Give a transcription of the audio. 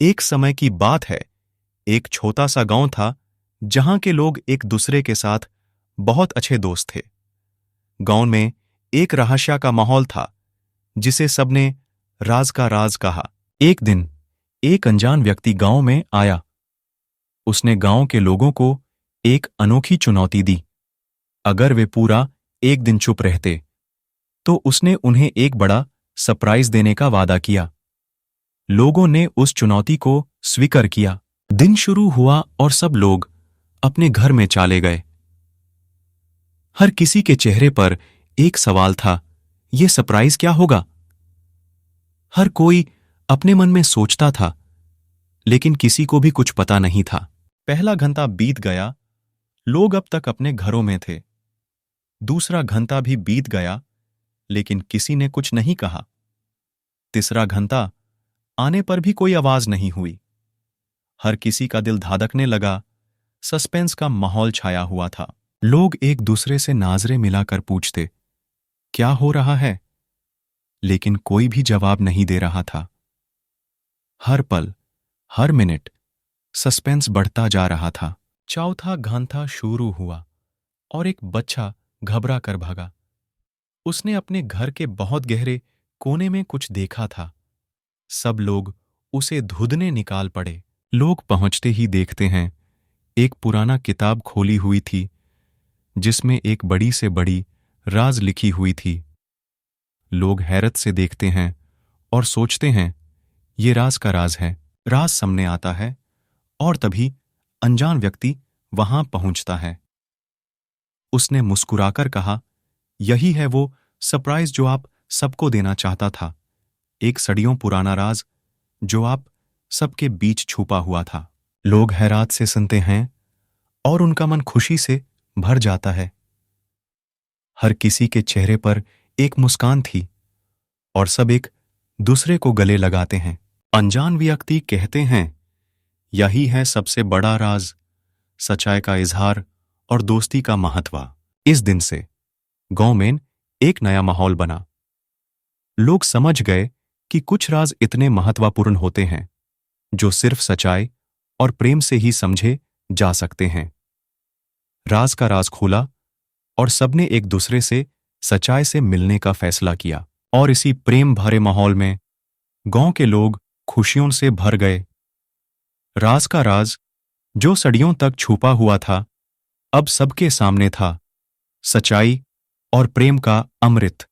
एक समय की बात है। एक छोटा सा गांव था जहां के लोग एक दूसरे के साथ बहुत अच्छे दोस्त थे। गांव में एक रहस्य का माहौल था जिसे सबने राज का राज कहा। एक दिन एक अनजान व्यक्ति गांव में आया। उसने गांव के लोगों को एक अनोखी चुनौती दी। अगर वे पूरा एक दिन चुप रहते तो उसने उन्हें एक बड़ा सरप्राइज देने का वादा किया। लोगों ने उस चुनौती को स्वीकार किया। दिन शुरू हुआ और सब लोग अपने घर में चले गए। हर किसी के चेहरे पर एक सवाल था, यह सरप्राइज क्या होगा? हर कोई अपने मन में सोचता था, लेकिन किसी को भी कुछ पता नहीं था। पहला घंटा बीत गया, लोग अब तक अपने घरों में थे। दूसरा घंटा भी बीत गया, लेकिन किसी ने कुछ नहीं कहा। तीसरा घंटा आने पर भी कोई आवाज नहीं हुई। हर किसी का दिल धड़कने लगा। सस्पेंस का माहौल छाया हुआ था। लोग एक दूसरे से नजरें मिलाकर पूछते, क्या हो रहा है? लेकिन कोई भी जवाब नहीं दे रहा था। हर पल, हर मिनट सस्पेंस बढ़ता जा रहा था। चौथा घंटा शुरू हुआ और एक बच्चा घबरा कर भागा। उसने अपने घर के बहुत गहरे कोने में कुछ देखा था। सब लोग उसे ढूंढने निकाल पड़े। लोग पहुंचते ही देखते हैं, एक पुराना किताब खोली हुई थी जिसमें एक बड़ी से बड़ी राज लिखी हुई थी। लोग हैरत से देखते हैं और सोचते हैं, ये राज का राज है। राज सामने आता है और तभी अनजान व्यक्ति वहां पहुंचता है। उसने मुस्कुराकर कहा, यही है वो सरप्राइज जो आप सबको देना चाहता था। एक सदियों पुराना राज जो आप सबके बीच छुपा हुआ था। लोग हैरात से सुनते हैं और उनका मन खुशी से भर जाता है। हर किसी के चेहरे पर एक मुस्कान थी और सब एक दूसरे को गले लगाते हैं। अनजान व्यक्ति कहते हैं, यही है सबसे बड़ा राज, सच्चाई का इजहार और दोस्ती का महत्व। इस दिन से गांव में एक नया माहौल बना। लोग समझ गए कि कुछ राज इतने महत्वपूर्ण होते हैं जो सिर्फ सच्चाई और प्रेम से ही समझे जा सकते हैं। राज का राज खोला और सबने एक दूसरे से सच्चाई से मिलने का फैसला किया। और इसी प्रेम भरे माहौल में गांव के लोग खुशियों से भर गए। राज का राज जो सदियों तक छुपा हुआ था, अब सबके सामने था। सच्चाई और प्रेम का अमृत।